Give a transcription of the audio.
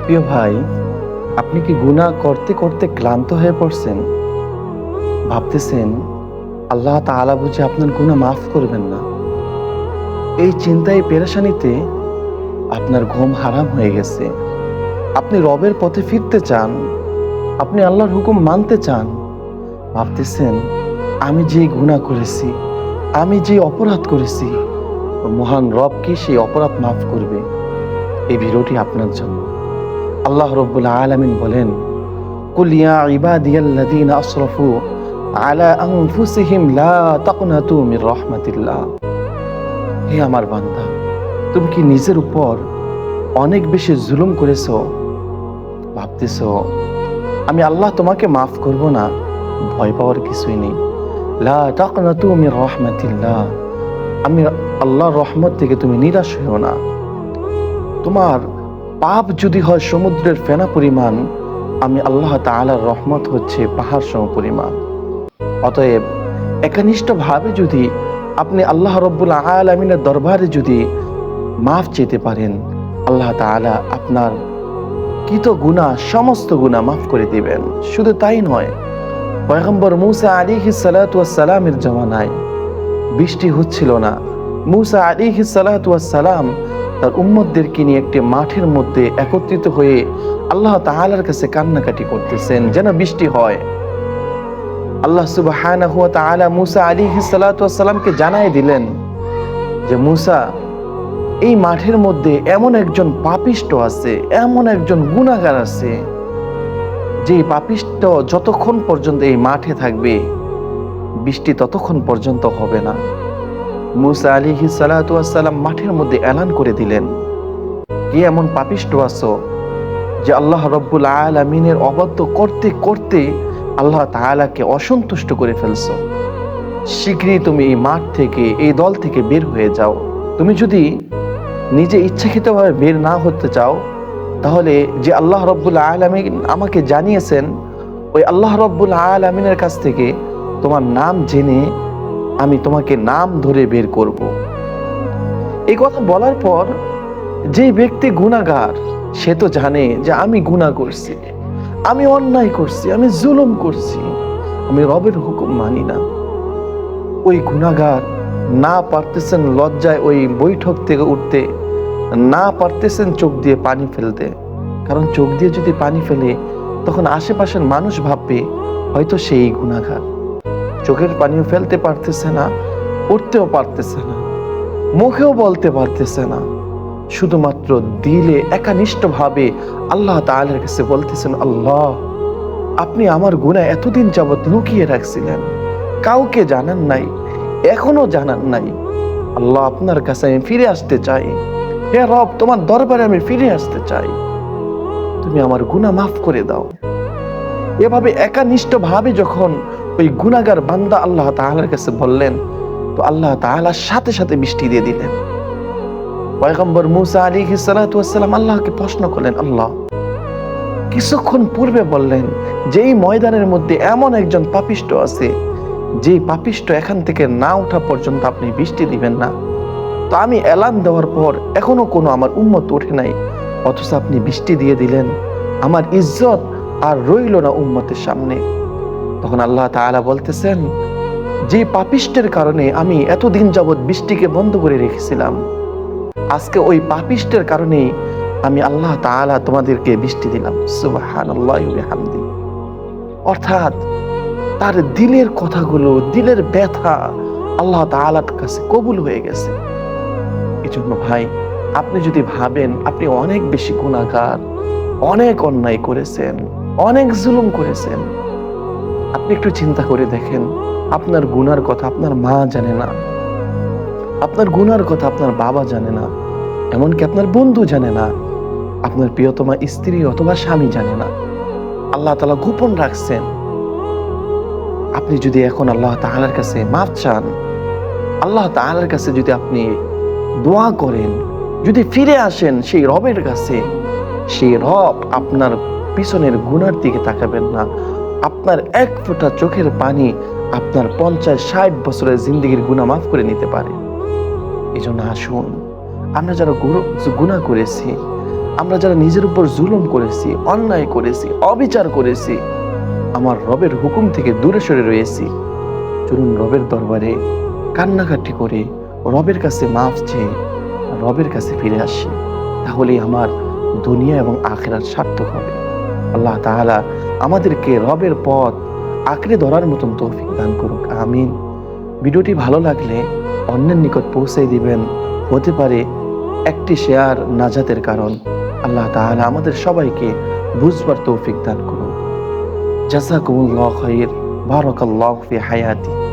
প্রিয় ভাই, আপনি কি গুনাহ করতে করতে ক্লান্ত হয়ে পড়ছেন? ভাবতেছেন আল্লাহ তাআলা বুঝি আপনার গুনাহ মাফ করবেন না। এই চিন্তায় পেরেশানিতে আপনার ঘুম হারাম হয়ে গেছে। আপনি রবের পথে ফিরতে চান, আপনি আল্লাহর হুকুম মানতে চান। ভাবতেছেন আমি যে গুনাহ করেছি, আমি যে অপরাধ করেছি, মহান রব কি সেই অপরাধ মাফ করবে? এই ভিডিওটি আপনার জন্য। আল্লাহ রাব্বুল আলামিন বলেন, কুল ইয়া ইবাদিয়াল্লাযীনা আসরাফু আলা আনফুসিহিম লা তাকনাতু মির রাহমাতিল্লাহ। হে আমার বান্দা, তুমি কি নিজের উপর অনেক বেশি জুলুম করেছো? ভাবতেছো আমি আল্লাহ তোমাকে মাফ করব না? ভয় পাওয়ার কিছুই নেই। লা তাকনাতু মির রাহমাতিল্লাহ, আমি আল্লাহর রহমত থেকে তুমি নিরাশ হও না। তোমার পাপ যদি হয় সমুদ্রের ফেনা পরিমাণ, আমি আল্লাহ তাআলার রহমত হচ্ছে পাহাড় সম পরিমাণ। অতএব একনিষ্ঠভাবে যদি আপনি আল্লাহ রাব্বুল আলামিনের দরবারে যদি মাফ চেতে পারেন, আল্লাহ তাআলা আপনার কৃত গুনাহ, সমস্ত গুনাহ মাফ করে দিবেন। শুধু তাই নয়, পয়গম্বর মূসা আলাইহিস সালাতু ওয়াস সালামের জামানায় বৃষ্টি হচ্ছিল না। মূসা আলাইহিস সালাতু ওয়াস সালাম তার উম্মতদেরকে নিয়ে একটি মাঠের মধ্যে একত্রিত হয়ে আল্লাহ তাআলার কাছে কান্নাকাটি করতেছেন যেন বৃষ্টি হয়। আল্লাহ সুবহানাহু ওয়া তাআলা মূসা আলাইহিস সালাতু ওয়াস সালামকে জানায় দিলেন যে মূসা, এই মাঠের মধ্যে এমন একজন পাপিষ্ট আছে, এমন একজন গুনাহগার আছে, যে পাপিষ্ট যতক্ষণ পর্যন্ত এই মাঠে থাকবে বৃষ্টি ততক্ষণ পর্যন্ত হবে না। মূসা আলাইহিস সালাতু ওয়াস সালাম মাঠের মধ্যে এলান করে দিলেন, কে এমন পাপিষ্ট আছো যে আল্লাহ রাব্বুল আলামিনের অবাধ্য করতে করতে আল্লাহ তাআলাকে অসন্তুষ্ট করে ফেলছো? শীঘ্রই তুমি এই মাঠ থেকে, এই দল থেকে বের হয়ে যাও। তুমি যদি নিজে ইচ্ছাকৃতভাবে বের না হতে চাও, তাহলে যে আল্লাহ রাব্বুল আলামিন আমাকে জানিয়েছেন, ওই আল্লাহ রাব্বুল আলামিনের কাছ থেকে তোমার নাম জেনে আমি তোমাকে নাম ধরে বের করব। এই কথা বলার পর যে ব্যক্তি গুনাহগার, সে তো জানে যে আমি গুনাহ করছি, আমি অন্যায় করছি, আমি জুলুম করছি, আমি রবের হুকুম মানি না। ওই গুনাহগার না পারতেছেন লজ্জায় ওই বৈঠক থেকে উঠতে, না পারতেছেন চোখ দিয়ে পানি ফেলতে। কারণ চোখ দিয়ে যদি পানি ফেলে, তখন আশেপাশের মানুষ ভাববে হয়তো সেই গুনাহগার। চোখের পানিও ফেলতে পারতেছে না, উঠতেও পারতেছে না, মুখেও বলতে পারতেছে না। শুধুমাত্র দিলে একনিষ্ঠভাবে আল্লাহ তাআলার কাছে বলতেছেন, আল্লাহ, আপনি আমার গুনাহ এতদিন যাবত লুকিয়ে রাখছিলেন, কাউকে জানান নাই, এখনো জানান নাই। আল্লাহ, আপনার কাছে আমি ফিরে আসতে চাই। হে রব, তোমার দরবারে আমি ফিরে আসতে চাই, তুমি আমার গুনাহ মাফ করে দাও। এভাবে একনিষ্ঠভাবে যখন ওই গুনাহগার বান্দা আল্লাহ তাআলার কাছে বললেন, তো আল্লাহ তাআলা সাথে সাথে বৃষ্টি দিয়ে দিলেন। পয়গম্বর মূসা আলাইহিস সালাতু ওয়াস সালাম আল্লাহকে প্রশ্ন করলেন, আল্লাহ, কিছুক্ষণ পূর্বে বললেন যে এই ময়দানের মধ্যে এমন একজন পাপিষ্ট আছে, যে পাপিষ্ট এখান থেকে না ওঠা পর্যন্ত আপনি বৃষ্টি দিবেন না। তো আমি এলান দেওয়ার পর এখনো কোনো আমার উম্মত ওঠে নাই, অথচ আপনি বৃষ্টি দিয়ে দিলেন। আমার ইজ্জত আর রইল না উম্মতের সামনে। তখন আল্লাহ তাআলা বলতেছেন, যে পাপিষ্টের কারণে আমি এতদিন যাবৎ বৃষ্টিকে বন্ধ করে রেখেছিলাম, আজকে ওই পাপিষ্টের কারণে আমি আল্লাহ তাআলা তোমাদেরকে বৃষ্টি দিলাম। সুবহানাল্লাহি ওয়া বিহামদি। অর্থাৎ তার দিলের কথাগুলো, দিলের ব্যথা আল্লাহ তাআলার কাছে কবুল হয়ে গেছে। এজন্য ভাই, আপনি যদি ভাবেন আপনি অনেক বেশি গুনাহগার, অনেক অন্যায় করেছেন, অনেক জুলুম করেছেন, আপনি একটু চিন্তা করে দেখেন, আপনার গুনার কথা আপনার মা জানে না, আপনার গুনার কথা আপনার বাবা জানে না, এমনকি আপনার বন্ধু জানে না, আপনার প্রিয়তমা স্ত্রী অথবা স্বামী জানে না। আল্লাহ তাআলা গোপন রাখছেন। আপনি যদি এখন আল্লাহ তাআলার কাছে মাফ চান, আল্লাহ তাআলার কাছে যদি আপনি দোয়া করেন, যদি ফিরে আসেন সেই রবের কাছে, সেই রব আপনার পিছনের গুনার দিকে তাকাবেন না। আপনার এক ফোঁটা চোখের পানি আপনার 50-60 বছরের জিন্দেগির গুনাহ মাফ করে নিতে পারে। এই জন্য আসুন, আমরা যারা গুনাহ করেছি, আমরা যারা নিজের উপর জুলুম করেছি, অন্যায় করেছি, অবিচার করেছি, আমার রবের হুকুম থেকে দূরে সরে রয়েছি, চলুন রবের দরবারে কান্নাকাটি করে রবের কাছে মাফ চেয়ে রবের কাছে ফিরে আসি। তাহলেই আমার দুনিয়া এবং আখিরাত সার্থক হবে। আল্লাহ তাআলা আমাদেরকে রবের পথ আঁকড়ে ধরার মতন তৌফিক দান করুক, আমিন। ভিডিওটি ভালো লাগলে অন্যের নিকট পৌঁছে দিবেন, হতে পারে একটি শেয়ার নাজাতের কারণ। আল্লাহ তাআলা আমাদের সবাইকে বুঝবার তৌফিক দান করুন। জাযাকুমুল্লাহু খাইর, বারাকাল্লাহু ফি হায়াতি।